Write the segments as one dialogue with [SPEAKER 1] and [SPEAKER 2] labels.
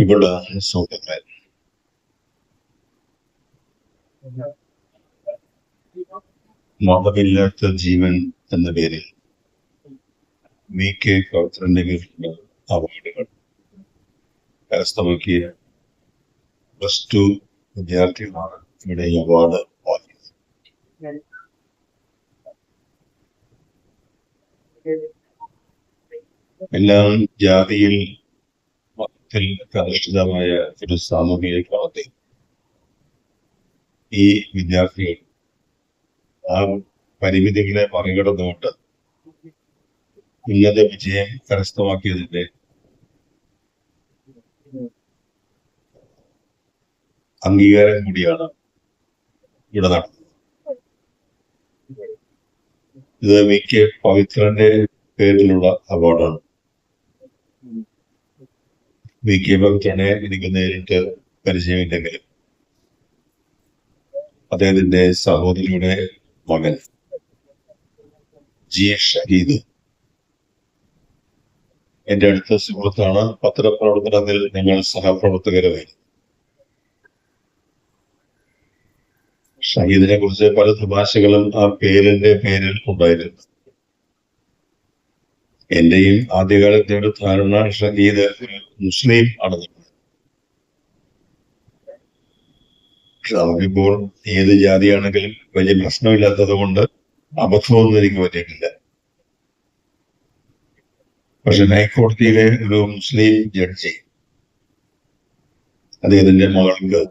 [SPEAKER 1] ഇവിടെ സുഹൃത്തുക്കളെ, മതമില്ലാത്ത ജീവൻ എന്ന പേരിൽ VK പവിത്രന്റെ കീഴിലുള്ള അവാർഡുകൾ കരസ്ഥമാക്കിയ +2 വിദ്യാർത്ഥികളാണ് ഇവിടെ ഈ അവാർഡ് വാങ്ങിയത്. എല്ലാം ജാതിയിൽ മതത്തിൽ അധിഷ്ഠിതമായ ഒരു സാമൂഹിക ക്രമത്തിൽ ഈ വിദ്യാർത്ഥികൾ ആ പരിമിതികളെ മറികടന്നുകൊണ്ട് ഉന്നത വിജയം കരസ്ഥമാക്കിയതിന്റെ അംഗീകാരം കൂടിയാണ് ഇവിടെ നടന്നത്. ഇത് VK പവിത്രന്റെ പേരിലുള്ള അവാർഡാണ്. VK പവിത്രനെ എനിക്ക് നേരിട്ട് പരിചയമില്ലെങ്കിലും അദ്ദേഹത്തിന്റെ സഹോദരിയുടെ മകൻ G ഷഹീദ് എന്റെ അടുത്ത സുഹൃത്താണ്. പത്രപ്രവർത്തനത്തിൽ ഞങ്ങൾ സഹപ്രവർത്തകരായി. ഷഹീദിനെ കുറിച്ച് പല തമാശകളും ആ പേരിന്റെ പേരിൽ ഉണ്ടായിരുന്നു. എന്റെയും ആദ്യകാലത്തെ ഒരു ധാരണ ഷഹീദ് ഒരു മുസ്ലിം ആണെന്ന്. നമുക്കിപ്പോൾ ഏത് ജാതിയാണെങ്കിലും വലിയ പ്രശ്നമില്ലാത്തത് കൊണ്ട് അബദ്ധമൊന്നും എനിക്ക് പറ്റിയിട്ടില്ല. പക്ഷെ ഹൈക്കോടതിയിലെ ഒരു മുസ്ലിം ജഡ്ജി അദ്ദേഹത്തിന്റെ മകൾക്ക്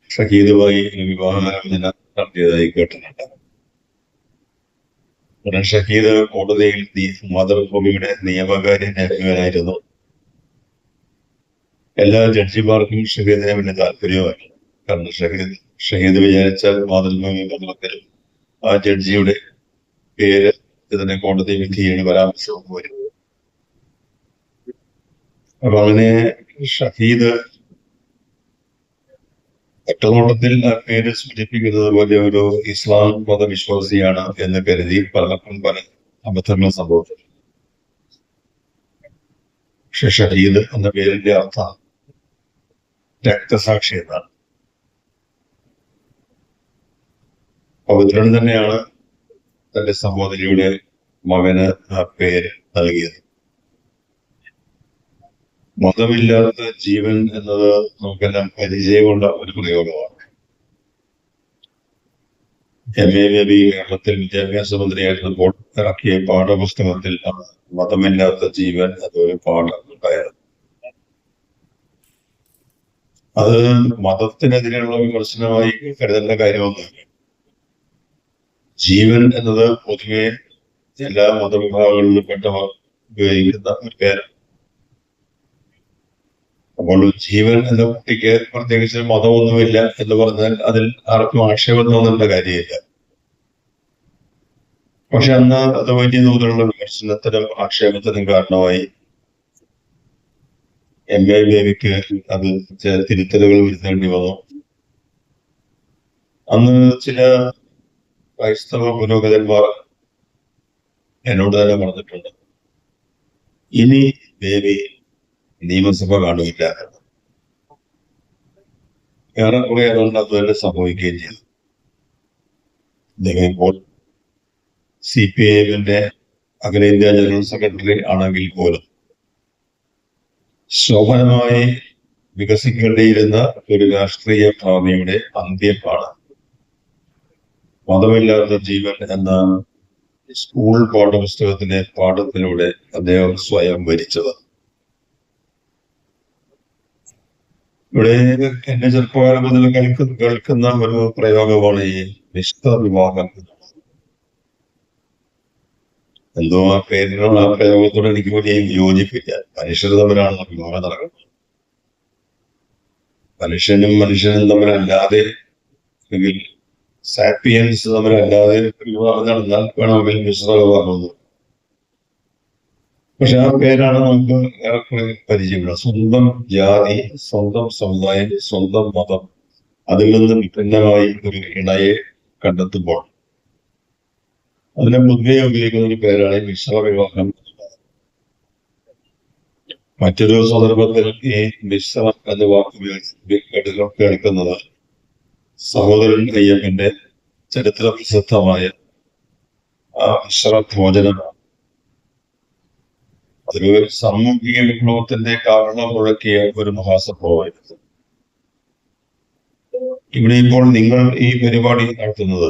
[SPEAKER 1] ഷഹീദുമായി വിവാഹാലോചന നടത്തിയതായി കേട്ടിട്ടുണ്ട്. ഉടൻ ഷഹീദ് കോടതിയിൽ മാതൃഭൂമിയുടെ നിയമകാര്യ ന്യായാധിപനായിരുന്നു. എല്ലാ ജഡ്ജിമാർക്കും ഷഹീദിനെ വലിയ താല്പര്യമായി. കാരണം ഷഹീദ് വിചാരിച്ചാൽ മാതൃഭൂമി പത്രത്തിൽ ആ ജഡ്ജിയുടെ പേര് ഇതിനെ കോടതി വിധിയാണ് പരാമർശവും വരും. അപ്പൊ അങ്ങനെ ഷഹീദ് ഒറ്റനോട്ടത്തിൽ ആ പേര് സൂചിപ്പിക്കുന്നത് പോലെ ഒരു ഇസ്ലാം മതവിശ്വാസിയാണ് എന്ന് കരുതി പലർക്കും പല അബദ്ധങ്ങളും സംഭവിച്ചു. പക്ഷെ ഷഹീദ് എന്ന പേരിന്റെ അർത്ഥം രക്തസാക്ഷി എന്നാണ്. പവിത്രൻ തന്നെയാണ് തന്റെ സഹോദരിയുടെ മകന് ആ പേര് നൽകിയത്. മതമില്ലാത്ത ജീവൻ എന്നത് നമുക്കെല്ലാം പരിചയമുള്ള ഒരു പ്രയോഗമാണ്. MA ബേബി കേരളത്തിൽ വിദ്യാഭ്യാസ മന്ത്രിയായിരുന്നപ്പോൾ ഇറക്കിയ പാഠപുസ്തകത്തിൽ മതമില്ലാത്ത ജീവൻ എന്നൊരു പാഠം ഉണ്ടായിരുന്നു. അത് മതത്തിനെതിരെയുള്ള വിമർശനമായി കരുതേണ്ട കാര്യമൊന്നുമില്ല. ജീവൻ എന്നത് പൊതുവെ എല്ലാ മതവിഭാഗങ്ങളിലും പെട്ടവർ ഉപയോഗിക്കുന്ന ഒരു പേരാണ്. അപ്പോൾ ജീവൻ എന്ന കുട്ടിക്ക് പ്രത്യേകിച്ച് മതമൊന്നുമില്ല എന്ന് പറഞ്ഞാൽ അതിൽ ആർക്കും ആക്ഷേപം തോന്നേണ്ട കാര്യമില്ല. പക്ഷെ അന്ന് അത് വലിയ തോതിലുള്ള വിമർശനത്തിനും ആക്ഷേപത്തിനും കാരണമായി. MA ബേബിക്ക് അത് ചില തിരുത്തലുകൾ വരുത്തേണ്ടി വന്നു. അന്ന് ചില ക്രൈസ്തവ പുരോഹിതന്മാർ എന്നോട് തന്നെ പറഞ്ഞിട്ടുണ്ട്, ഇനി ബേബി നിയമസഭ കാണില്ല. ഏറെക്കുറെ അതുകൊണ്ട് അത് തന്നെ സംഭവിക്കുകയും ചെയ്തു. അദ്ദേഹം ഇപ്പോൾ CPIMന്റെ അഖിലേന്ത്യാ ജനറൽ സെക്രട്ടറി ആണെങ്കിൽ പോലും ശോഭനമായി വികസിക്കേണ്ടിയിരുന്ന ഒരു രാഷ്ട്രീയ ഭാവിയുടെ അന്ത്യമാണ് മതമില്ലാത്ത ജീവൻ എന്ന സ്കൂൾ പാഠപുസ്തകത്തിലെ പാഠത്തിലൂടെ അദ്ദേഹം സ്വയം വരിച്ചത്. ഇവിടെ എന്നെ ചെറുപ്പകാലം മുതൽ കേൾക്കുന്ന ഒരു പ്രയോഗമാണ് ഈ നിഷ്ഠ വിവാഹം. എന്തോ ആ പേരിനോട് ആ പ്രയോഗത്തോട് എനിക്ക് വലിയ യോജിപ്പില്ല. മനുഷ്യർ തമ്മിലാണ് വിവാഹം നടക്കുന്നത്. മനുഷ്യനും തമ്മിലല്ലാതെ, അല്ലെങ്കിൽ സാപ്പിയൻസ് തമ്മിലല്ലാതെ വിവാഹം നടന്നാൽ വേണമെങ്കിൽ മിശ്ര വിവാഹം. പക്ഷെ ആ പേരാണ് നമുക്ക് ഏറെക്കുറെ പരിചയപ്പെടുക. സ്വന്തം ജാതി, സ്വന്തം സമുദായം, സ്വന്തം മതം, അതിൽ നിന്ന് വിഭിന്നമായി ഒരു ഇണയെ കണ്ടെത്തുമ്പോൾ അതിനെ പൊതുവെ ഉപയോഗിക്കുന്ന ഒരു പേരാണ് മിശ്ര വിവാഹം. മറ്റൊരു സന്ദർഭത്തിൽ ഈ മിശ്രം എന്ന വാക്ക് കേൾക്കുന്നത് സഹോദരൻ അയ്യപ്പന്റെ ചരിത്ര പ്രസിദ്ധമായ ആ മിശ്ര ഭോജനമാണ്. അതൊരു സാമൂഹിക വിപ്ലവത്തിന്റെ കാരണം മുഴക്കിയ ഒരു മഹാസംഭവമായിരുന്നു. ഇവിടെ ഇപ്പോൾ നിങ്ങൾ ഈ പരിപാടി നടത്തുന്നത്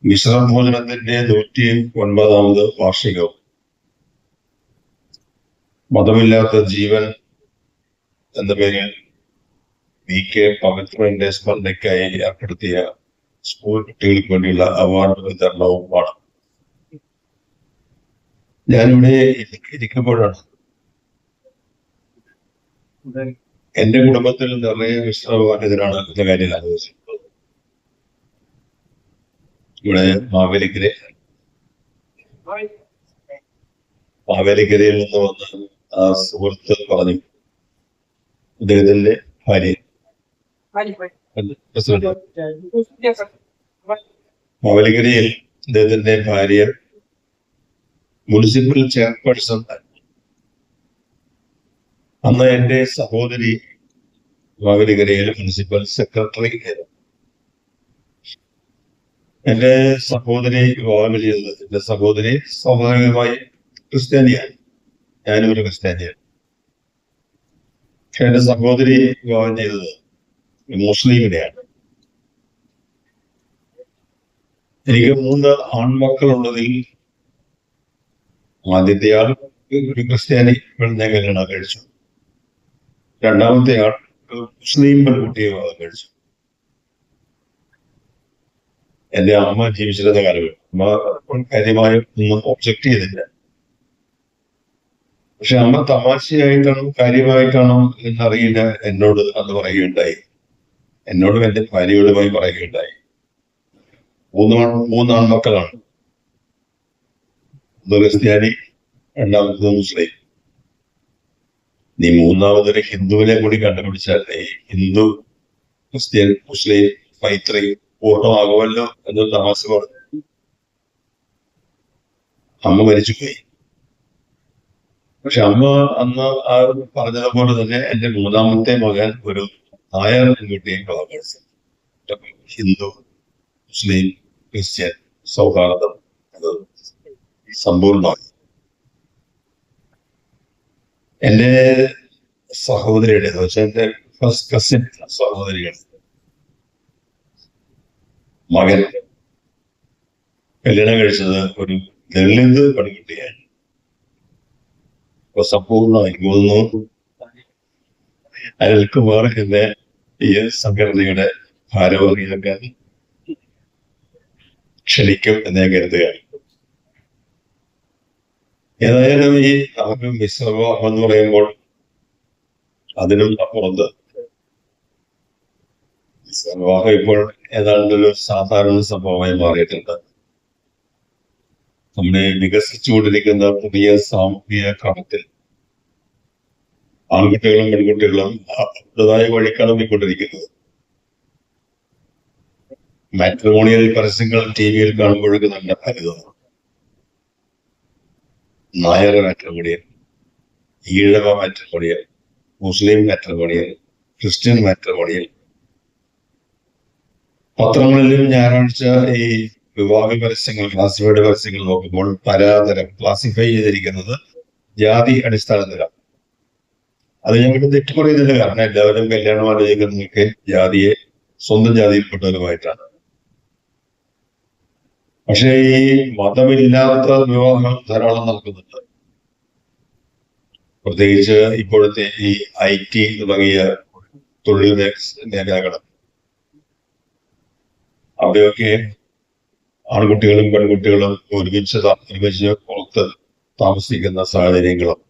[SPEAKER 1] മിശ്ര ഭോജനത്തിന്റെ 109ാമത് വാർഷികവും മതമില്ലാത്ത ജീവൻ എന്ന പേരിൽ VK പവിത്രന്റെ സ്മരണയ്ക്കായി ഏർപ്പെടുത്തിയ സ്കൂൾ കുട്ടികൾക്ക് വേണ്ടിയുള്ള അവാർഡ് വിതരണവുമാണ്. ഞാനിവിടെ ഇരിക്കുമ്പോഴാണ് എന്റെ കുടുംബത്തിൽ നിറയെ മിശ്രവാദത്തിനാണ് എന്ന കാര്യം ആലോചിച്ചത്. ഇവിടെ മാവേലിക്കരയിൽ നിന്ന് വന്ന് ആ സുഹൃത്ത് പറഞ്ഞു, അദ്ദേഹത്തിന്റെ ഭാര്യ മാവേലിക്കരയിൽ അദ്ദേഹത്തിന്റെ ഭാര്യ മുനിസിപ്പൽ ചെയർപേഴ്സൺ. അന്ന് എന്റെ സഹോദരി മാവേലിക്കരയിൽ മുനിസിപ്പൽ സെക്രട്ടറി. എന്റെ സഹോദരി വിവാഹം ചെയ്തത്, എന്റെ സഹോദരി സ്വാഭാവികമായി ക്രിസ്ത്യാനിയാണ്, ഞാനും ഒരു ക്രിസ്ത്യാനിയാണ്. പക്ഷെ എന്റെ സഹോദരി വിവാഹം ചെയ്തത് മുസ്ലിമിനെയാണ്. എനിക്ക് 3 ആൺമക്കളുള്ളതിൽ ആദ്യത്തെ ആൾ ഒരു ക്രിസ്ത്യാനി പെണ്ണിനെ കല്യാണം കഴിച്ചു. രണ്ടാമത്തെ ആൾ മുസ്ലിം പെൺകുട്ടിയെ വിവാഹം കഴിച്ചു. എന്റെ അമ്മ ജീവിച്ചിരുന്ന കാലഘട്ടം അമ്മ കാര്യമായി ഒന്നും ഒബ്ജക്ട് ചെയ്തില്ല. പക്ഷെ അമ്മ തമാശയായിട്ടാണോ കാര്യമായിട്ടാണോ എന്നറിയില്ല, എന്നോട് അന്ന് പറയുകയുണ്ടായി, എന്നോടും എന്റെ ഭാര്യയോടുമായി പറയുകയുണ്ടായി. 3 ആൺമക്കളാണ്, ഒന്ന് ക്രിസ്ത്യാനി, രണ്ടാമത്തത് മുസ്ലിം. നീ മൂന്നാമതൊരു ഹിന്ദുവിനെ കൂടി കണ്ടുപിടിച്ചാൽ ഹിന്ദു ക്രിസ്ത്യൻ മുസ്ലിം മൈത്രി പൂർണ്ണമാകുമല്ലോ എന്നൊരു തമാശ പറഞ്ഞു. അമ്മ മരിച്ചുപോയി. പക്ഷെ അമ്മ അന്ന് ആ പറഞ്ഞതുപോലെ തന്നെ എന്റെ 3ാമത്തെ മകൻ ഒരു നായർ പെൺകുട്ടിയെ വിവാഹം കഴിച്ചു. ഹിന്ദു മുസ്ലിം ക്രിസ്ത്യൻ സൗഹാർദ്ദം അത് സമ്പൂർണ്ണമായി. എന്റെ സഹോദരിയുടെ എന്റെ ഫസ്റ്റ് കസിൻ സഹോദരിയുടെ മകൻ കല്യാണം കഴിച്ചത് ഒരു ദളിത് പെൺകുട്ടിയാണ്. അപ്പൊ സമ്പൂർണ്ണമായി തോന്നുന്നു അനിൽകുമാർ എന്ന ഈ സംഘടനയുടെ ഭാരവാഹിയൊക്കെ ക്ഷണിക്കും എന്ന് ഞാൻ കരുതുകയാണ്. ഏതായാലും ഈ നമുക്ക് മിശ്രവിവാഹം എന്ന് പറയുമ്പോൾ അതിനും അപ്പുറത്ത് മിശ്രവിവാഹം ഇപ്പോൾ ഏതാണ്ടൊരു സാധാരണ സംഭവമായി മാറിയിട്ടുണ്ട്. നമ്മുടെ വികസിച്ചുകൊണ്ടിരിക്കുന്ന പുതിയ സാമൂഹിക ക്രമത്തിൽ ആൺകുട്ടികളും പെൺകുട്ടികളും അവരുടേതായ വഴിക്കാണ് പോയിക്കൊണ്ടിരിക്കുന്നത്. മാട്രിമോണിയൽ പരസ്യങ്ങൾ TV-യിൽ കാണുമ്പോഴൊക്കെ നല്ല ഫലിതമാണ്. നായർ മാട്രിമോണിയൽ, ഈഴവ മാട്രിമോണിയൽ, മുസ്ലിം മാട്രിമോണിയൽ, ക്രിസ്ത്യൻ മാട്രിമോണിയൽ. പത്രങ്ങളിലും ഞായറാഴ്ച ഈ വിവാഹ പരസ്യങ്ങൾ, ക്ലാസിഫൈഡ് പരസ്യങ്ങൾ നോക്കുമ്പോൾ പലതരം ക്ലാസിഫൈ ചെയ്തിരിക്കുന്നത് ജാതി അടിസ്ഥാനത്തിലാണ്. അത് ഞങ്ങൾക്ക് തെറ്റു പറയുന്നില്ല, കാരണം എല്ലാവരും കല്യാണം ആലോചിക്കുന്നതൊക്കെ ജാതിയെ സ്വന്തം ജാതിയിൽപ്പെട്ടവരുമായിട്ടാണ്. പക്ഷേ ഈ മതമില്ലാത്ത വിവാഹം ധാരാളം നടക്കുന്നുണ്ട്. പ്രത്യേകിച്ച് ഇപ്പോഴത്തെ ഈ IT തുടങ്ങിയ തൊഴിൽ മേഖലകൾ, അവിടെയൊക്കെ ആൺകുട്ടികളും പെൺകുട്ടികളും ഒരുമിച്ച് പുറത്ത് താമസിക്കുന്ന സാഹചര്യങ്ങളും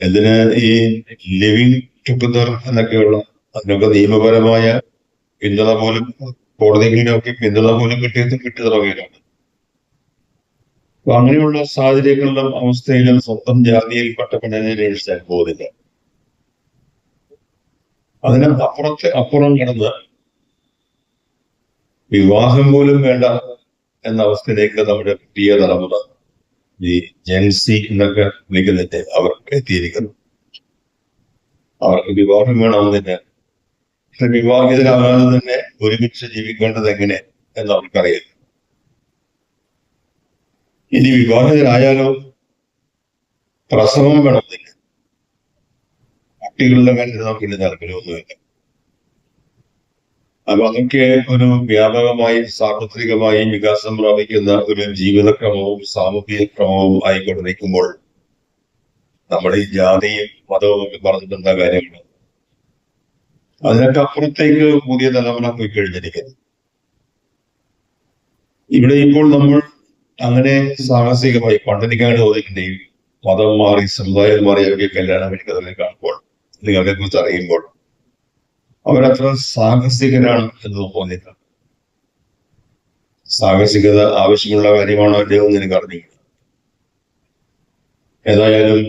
[SPEAKER 1] ഇതിന് ഈ ലിവിങ് ടുഗദർ എന്നൊക്കെയുള്ള അതിനൊക്കെ നിയമപരമായ പിന്തുണ പോലും കോടതികളിലൊക്കെ പിന്തുണ പോലും കിട്ടി തുടങ്ങിയിട്ടുണ്ട്. അപ്പൊ അങ്ങനെയുള്ള സാഹചര്യങ്ങളിലും അവസ്ഥയിലും സ്വന്തം ജാതിയിൽപ്പെട്ട പെണ്ണിനെ രക്ഷിച്ചാൽ പോകുന്നില്ല. അതിന് അപ്പുറം കിടന്ന് വിവാഹം പോലും വേണ്ട എന്ന അവസ്ഥയിലേക്ക് നമ്മുടെ പുതിയ തലമുറ ഈ ജെൻസി എന്നൊക്കെ വിളിക്കുന്നില്ലേ, അവർക്ക് എത്തിയിരിക്കുന്നു. അവർക്ക് വിവാഹം വേണമെന്നില്ല. പക്ഷെ വിവാഹിതരാകാതെ തന്നെ ഒരുമിച്ച് ജീവിക്കേണ്ടത് എങ്ങനെ എന്ന് അവർക്കറിയാം. ഇനി വിവാഹിതരായാലോ പ്രസവം വേണമെന്നില്ല, കുട്ടികളുടെ കാര്യത്തിൽ നമുക്ക് വലിയ താല്പര്യമൊന്നുമില്ല. അപ്പൊ അതൊക്കെ ഒരു വ്യാപകമായി സാർവത്രികമായി വികാസം പ്രാപിക്കുന്ന ഒരു ജീവിതക്രമവും സാമൂഹിക ക്രമവും ആയിക്കൊണ്ടിരിക്കുമ്പോൾ നമ്മുടെ ഈ ജാതിയും മതവും ഒക്കെ പറഞ്ഞിട്ടുള്ള കാര്യങ്ങൾ അതിനൊക്കെ അപ്പുറത്തേക്ക് പുതിയ തലമുറ പോയി കഴിഞ്ഞിരിക്കുന്നു. ഇവിടെ ഇപ്പോൾ നമ്മൾ അങ്ങനെ സാഹസികമായി പണ്ടെനിക്കാണ് തോന്നിയിട്ടുണ്ടെങ്കിൽ മതം മാറി സമുദായം മാറിയൊക്കെ കല്യാണം കഴിക്കുന്നതിനെ കാണുമ്പോൾ, നിങ്ങളെ കുറിച്ച് അറിയുമ്പോൾ അവരത്ര സാഹസികരാണ് എന്ന് തോന്നില്ല. സാഹസികത ആവശ്യമുള്ള കാര്യമാണോ അല്ലയോ എന്ന് എനിക്ക് അറിഞ്ഞില്ല. ഏതായാലും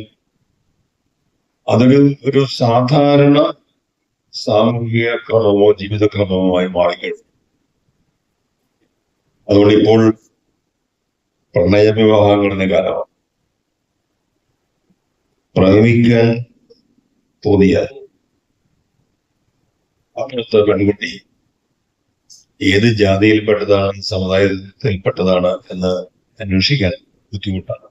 [SPEAKER 1] അതൊരു സാധാരണ സാമൂഹിക ക്രമമോ ജീവിതക്രമവുമായി മാറിക്കഴിഞ്ഞു. അതുകൊണ്ട് ഇപ്പോൾ പ്രണയ വിവാഹങ്ങളുടെ കാലമാണ്. പ്രേമിക്കാൻ തോന്നിയാൽ അവിടുത്തെ പെൺകുട്ടി ഏത് ജാതിയിൽപ്പെട്ടതാണ്, സമുദായത്തിൽപ്പെട്ടതാണ് എന്ന് അന്വേഷിക്കാൻ ബുദ്ധിമുട്ടാണ്.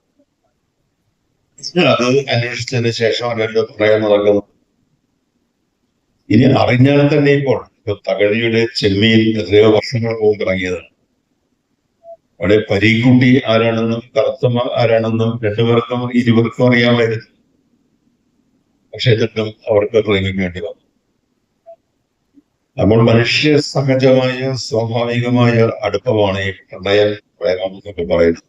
[SPEAKER 1] അത് അന്വേഷിച്ചതിന് ശേഷം അവരുടെ പ്രണയം നടക്കുന്നു. ഇനി അറിഞ്ഞാൽ തന്നെ ഇപ്പോൾ തകഴിയുടെ ചെമ്മീൻ എത്രയോ വർഷങ്ങൾ മുമ്പ് ഇറങ്ങിയതാണ്. അവിടെ പരീക്കുട്ടി ആരാണെന്നും കറുത്തമ്മ ആരാണെന്നും 2 പേർക്കും 20 അറിയാമായിരുന്നു. പക്ഷെ എന്നിട്ടും അവർക്ക് പ്രേമിക്കേണ്ടി വന്നു. നമ്മൾ മനുഷ്യ സഹജമായ സ്വാഭാവികമായ അടുപ്പമാണ് ഈ പ്രണയം, പ്രേമം എന്നൊക്കെ പറയുന്നത്.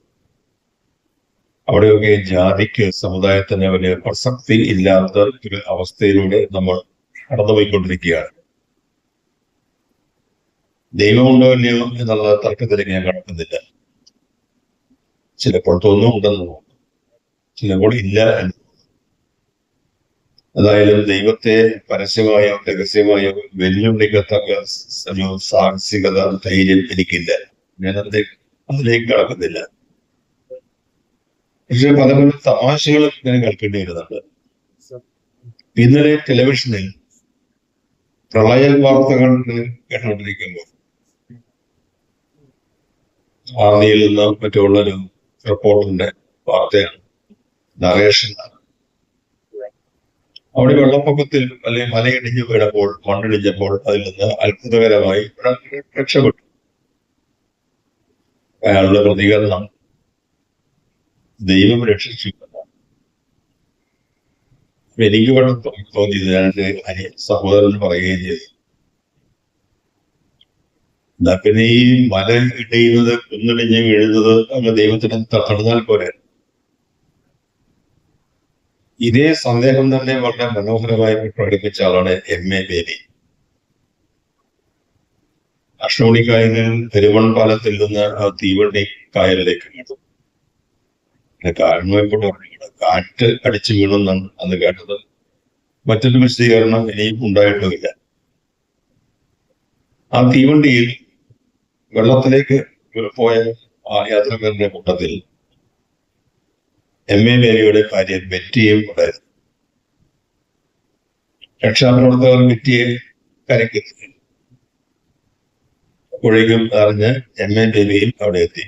[SPEAKER 1] അവിടെയൊക്കെ ജാതിക്ക് സമുദായത്തിന് വലിയ പ്രസക്തി ഇല്ലാത്ത ഒരു അവസ്ഥയിലൂടെ നമ്മൾ കടന്നുപോയിക്കൊണ്ടിരിക്കുകയാണ്. ദൈവമുണ്ടോ ഇല്ലയോ എന്നുള്ള തർക്കത്തിലേക്ക് ഞാൻ കടക്കുന്നില്ല. ചിലപ്പോൾ തോന്നുന്നുണ്ടെന്ന് തോന്നുന്നു, ചിലപ്പോൾ ഇല്ല എന്ന്. അതായത് ദൈവത്തെ പരസ്യമായോ രഹസ്യമായോ വെല്ലുവിളിക്കത്തക്ക ഒരു സാഹസികത, ധൈര്യം എനിക്കില്ല. ഞാൻ അതിലേക്ക് കടക്കുന്നില്ല. പക്ഷെ പല പല തമാശകളും ഇങ്ങനെ കേൾക്കേണ്ടി വരുന്നുണ്ട്. ഇന്നലെ ടെലിവിഷനിൽ പ്രളയ വാർത്തകൾ കേട്ടുകൊണ്ടിരിക്കുമ്പോൾ ആർമിയിൽ നിന്ന് മറ്റുള്ളൊരു റിപ്പോർട്ടിന്റെ വാർത്തയാണ്, നറേഷനാണ്. അവിടെ വെള്ളപ്പൊക്കത്തിൽ അല്ലെങ്കിൽ മലയിടിഞ്ഞു വീണപ്പോൾ, മണ്ണിടിഞ്ഞപ്പോൾ അതിൽ നിന്ന് അത്ഭുതകരമായി രക്ഷപ്പെട്ടു. അയാളുടെ പ്രതികരണം ദൈവം രക്ഷിച്ചു. എനിക്ക് വേണം തോന്നിയത്, ഞാൻ എൻ്റെ സഹോദരൻ പറയുകയും ചെയ്തു. എന്നാ പിന്നെ ഈ മല ഇടിയുന്നത്, കുന്നിടിഞ്ഞ് വീഴുന്നത് അങ്ങ് ദൈവത്തിന് തടഞ്ഞാൽ പോലെ. ഇതേ സന്ദേഹം തന്നെ വളരെ മനോഹരമായി പ്രകടിപ്പിച്ച ആളാണ് MA ബേബി. അഷ്ടമുടിക്കായലിൽ പെരുവൺപാലത്തിൽ നിന്ന് ആ തീവണ്ടി കായലിലേക്ക് വീണു. കാരണം ഇപ്പോൾ കാറ്റ് അടിച്ചു വീണെന്നാണ് അന്ന് കേട്ടത്. മറ്റൊരു വിശദീകരണം ഇനിയും ഉണ്ടായിട്ടുമില്ല. ആ തീവണ്ടിയിൽ വെള്ളത്തിലേക്ക് പോയ ആ യാത്രക്കാരുടെ കൂട്ടത്തിൽ MA ബേബിയുടെ ഭാര്യ ബെറ്റിയും ഉണ്ടായിരുന്നു. രക്ഷാപ്രവർത്തകർ ബെറ്റിയെ കരയ്ക്കെത്തി. അപ്പോഴേക്കും അറിഞ്ഞ് MA ബേബിയും അവിടെ എത്തി.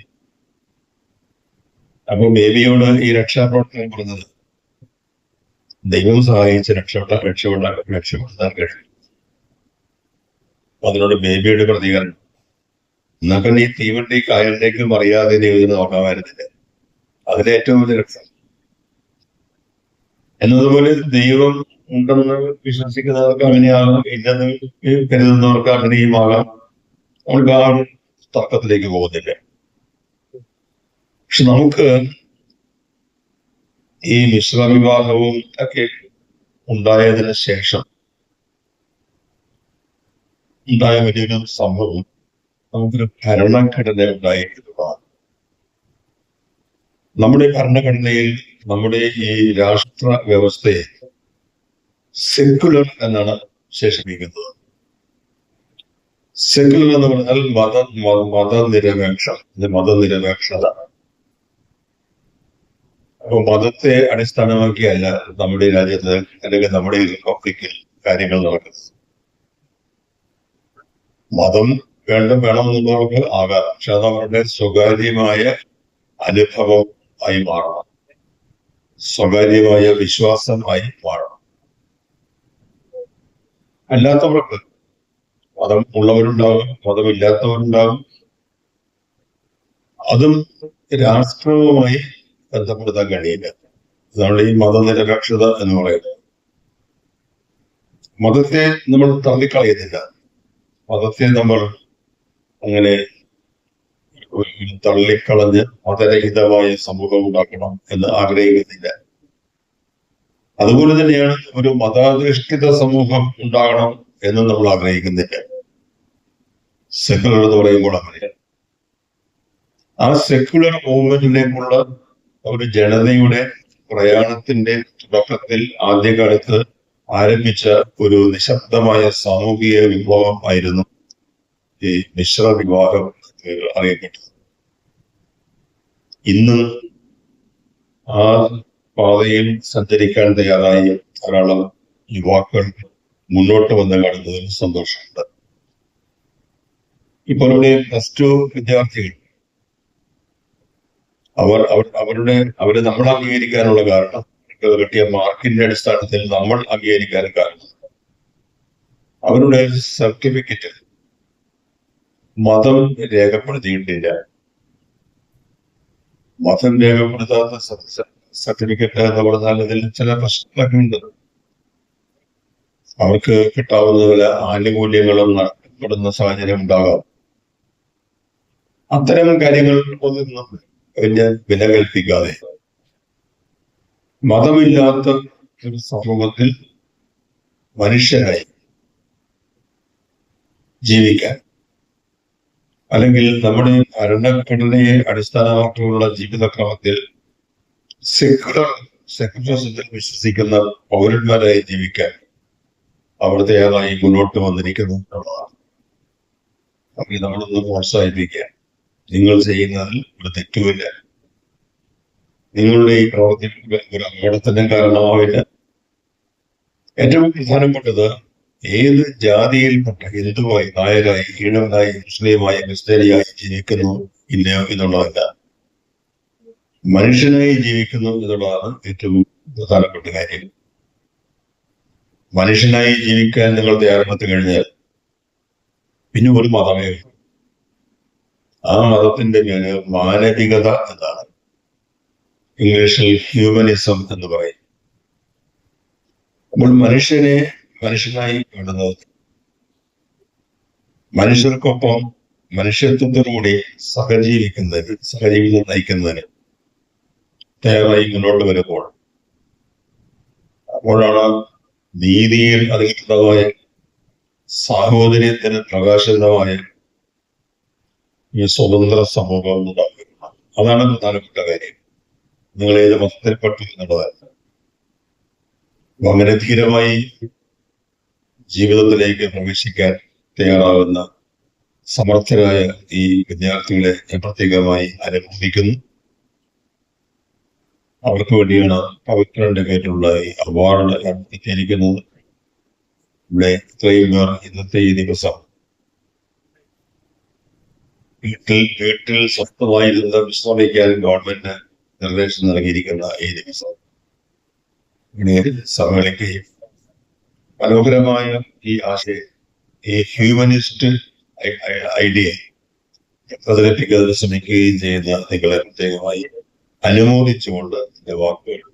[SPEAKER 1] അപ്പൊ ബേബിയോട് ഈ രക്ഷാപ്രവർത്തനം പറഞ്ഞത്, ദൈവം സഹായിച്ച് രക്ഷപ്പെടാൻ കഴിയും. അതിനോട് ബേബിയുടെ പ്രതികരണം, എന്നൊക്കെ നീ തീവണ്ടി കായലിലേക്ക് മറിയാതെ നീ ഇതിന് നോക്കാമായിരുന്നില്ല. അതിലെ ഏറ്റവും വലിയ രക്ഷ. എന്നതുപോലെ ദൈവം ഉണ്ടെന്ന് വിശ്വസിക്കുന്നവർക്ക് അങ്ങനെയാകും, ഇല്ലെന്ന് കരുതുന്നവർക്ക് അങ്ങനെയും ആകാം. നമുക്ക് ആ തർക്കത്തിലേക്ക് പോകുന്നില്ല. പക്ഷെ നമുക്ക് ഈ മിശ്രവിവാഹവും ഒക്കെ ഉണ്ടായതിന് ശേഷം ഉണ്ടായ വലിയൊരു സംഭവം, നമുക്കൊരു ഭരണഘടന ഉണ്ടായിരിക്കുന്നതാണ്. നമ്മുടെ ഭരണഘടനയിൽ നമ്മുടെ ഈ രാഷ്ട്ര വ്യവസ്ഥയെ സെക്യുലർ എന്നാണ് വിശേഷിപ്പിക്കുന്നത്. സെക്യുലർ എന്ന് പറഞ്ഞാൽ മതനിരപേക്ഷത. അപ്പൊ മതത്തെ അടിസ്ഥാനമാക്കിയല്ല നമ്മുടെ രാജ്യത്ത് അല്ലെങ്കിൽ നമ്മുടെ റിപ്പബ്ലിക്കിൽ കാര്യങ്ങൾ നടക്കുന്നത്. മതം വേണമെന്നുള്ളവർക്ക് ആകാം, പക്ഷെ അത് അവരുടെ സ്വകാര്യമായ അനുഭവം ആയി മാറണം, സ്വകാര്യമായ വിശ്വാസമായി മാറണം. അല്ലാത്തവർക്ക് മതം ഉള്ളവരുണ്ടാകും, മതമില്ലാത്തവരുണ്ടാകും. അതും രാഷ്ട്രവുമായി ബന്ധപ്പെടുത്താൻ കഴിയില്ല. അതാണ് ഈ മതനിരപേക്ഷത എന്ന് പറയുന്നത്. മതത്തെ നമ്മൾ തള്ളിക്കളയുന്നില്ല, മതത്തെ നമ്മൾ അങ്ങനെ തള്ളിക്കളഞ്ഞ് മതരഹിതമായ സമൂഹം ഉണ്ടാക്കണം എന്ന് ആഗ്രഹിക്കുന്നില്ല. അതുപോലെ തന്നെയാണ് ഒരു മതാധിഷ്ഠിത സമൂഹം ഉണ്ടാകണം എന്ന് നമ്മൾ ആഗ്രഹിക്കുന്നില്ല. സെക്കുലർ എന്ന് പറയുമ്പോൾ അങ്ങനെ ആ സെക്കുലർ മൂവ്മെന്റിലേക്കുള്ള ഒരു ജനതയുടെ പ്രയാണത്തിന്റെ തുടക്കത്തിൽ ആദ്യകാലത്ത് ആരംഭിച്ച ഒരു നിശബ്ദമായ സാമൂഹിക വിപ്ലവം ആയിരുന്നു ഈ മിശ്ര വിവാഹം അറിയപ്പെട്ടത്. ഇന്ന് ആ പാതയിൽ സഞ്ചരിക്കാൻ തയ്യാറായി ധാരാളം യുവാക്കൾ മുന്നോട്ട് വന്ന് കാണുന്നതിൽ സന്തോഷമുണ്ട്. ഇപ്പോൾ ഇവിടെ +2 വിദ്യാർത്ഥികൾ അവരെ നമ്മൾ അംഗീകരിക്കാനുള്ള കാരണം, കിട്ടിയ മാർക്കിന്റെ അടിസ്ഥാനത്തിൽ നമ്മൾ അംഗീകരിക്കാൻ കാരണം അവരുടെ സർട്ടിഫിക്കറ്റ് മതം രേഖപ്പെടുത്തിയിട്ടില്ല. മതം രേഖപ്പെടുത്താത്ത സർട്ടിഫിക്കറ്റ് എന്ന് പറഞ്ഞാൽ ഇതിൽ ചില പ്രശ്നങ്ങളൊക്കെ ഉണ്ട്. അവർക്ക് കിട്ടാവുന്ന ചില ആനുകൂല്യങ്ങളും നഷ്ടപ്പെടുന്ന സാഹചര്യം ഉണ്ടാകാം. അത്തരം കാര്യങ്ങൾ ഒന്നും വലിയ വില കൽപ്പിക്കാതെ മതമില്ലാത്ത ഒരു സമൂഹത്തിൽ മനുഷ്യരായി ജീവിക്കാൻ, അല്ലെങ്കിൽ നമ്മുടെ ഭരണഘടനയെ അടിസ്ഥാനമാക്കിയുള്ള ജീവിതക്രമത്തിൽ സെക്യുലറിസത്തിൽ വിശ്വസിക്കുന്ന പൗരന്മാരായി ജീവിക്കാൻ അവർ തയ്യാറായി മുന്നോട്ട് വന്നിരിക്കുന്നു എന്നുള്ളതാണ്. അപ്പോൾ നമ്മളൊന്ന് പ്രോത്സാഹിപ്പിക്കുക. നിങ്ങൾ ചെയ്യുന്നതിൽ ഒരു തെറ്റുമില്ല, നിങ്ങളുടെ ഈ പ്രവർത്തിക്ക് ഒരു അപകടത്തിനും കാരണമാവില്ല. ഏറ്റവും പ്രധാനപ്പെട്ടത് ഏത് ജാതിയിൽപ്പെട്ട ഹിന്ദുവായി, നായരായി, ഈഴവനായി, മുസ്ലിമായി, ക്രിസ്ത്യാനിയായി ജീവിക്കുന്നു ഇല്ലയോ എന്നുള്ളതല്ല, മനുഷ്യനായി ജീവിക്കുന്നു എന്നുള്ളതാണ് ഏറ്റവും പ്രധാനപ്പെട്ട കാര്യം. മനുഷ്യനായി ജീവിക്കാൻ നിങ്ങൾ തയ്യാറെടുത്ത് കഴിഞ്ഞാൽ പിന്നെ ഒരു മതമേ ഉള്ളൂ. ആ മതത്തിന്റെ പേര് മാനവികത എന്നാണ്. ഇംഗ്ലീഷിൽ ഹ്യൂമനിസം എന്ന് പറയും. അപ്പോൾ മനുഷ്യനായി കാണുന്നത്, മനുഷ്യർക്കൊപ്പം മനുഷ്യത്വത്തോടുകൂടി സഹജീവിതം നയിക്കുന്നതിന് തയ്യാറായി മുന്നോട്ട് വരുമ്പോൾ, അപ്പോഴാണ് നീതിയിൽ അധിഷ്ഠിതമായ, സാഹോദര്യത്തിന് പ്രകാശിതമായ ഈ സ്വതന്ത്ര സമൂഹം ഉണ്ടാക്കുക. അതാണ് പ്രധാനപ്പെട്ട കാര്യം. നിങ്ങൾ ഏത് മതത്തിൽപ്പെട്ടു എന്നുള്ളതല്ല. അങ്ങനെ ധീരമായി ജീവിതത്തിലേക്ക് പ്രവേശിക്കാൻ തയ്യാറാകുന്ന സമർത്ഥരായ ഈ വിദ്യാർത്ഥികളെ ഞാൻ പ്രത്യേകമായി അനുമോദിക്കുന്നു. അവർക്ക് വേണ്ടിയാണ് പവിത്രന്റെ പേരിലുള്ള ഈ അവാർഡ് എത്തിയിരിക്കുന്നത്. ഇവിടെ ഇത്രയും പേർ ഇന്നത്തെ ഈ ദിവസം വീട്ടിൽ സ്വസ്ഥമായിരുന്ന് വിശ്രമിക്കാൻ ഗവൺമെന്റ് നിർദ്ദേശം നൽകിയിരിക്കുന്ന ഈ ദിവസം സമ്മേളിക്കുകയും മനോഹരമായ ഈ ആശയം, ഈ ഹ്യൂമനിസ്റ്റ് ഐഡിയ പ്രചരിപ്പിക്കുന്നതിന് ശ്രമിക്കുകയും ചെയ്യുന്ന നിങ്ങളെ പ്രത്യേകമായി അനുമോദിച്ചുകൊണ്ട് എന്റെ വാക്കുകൾ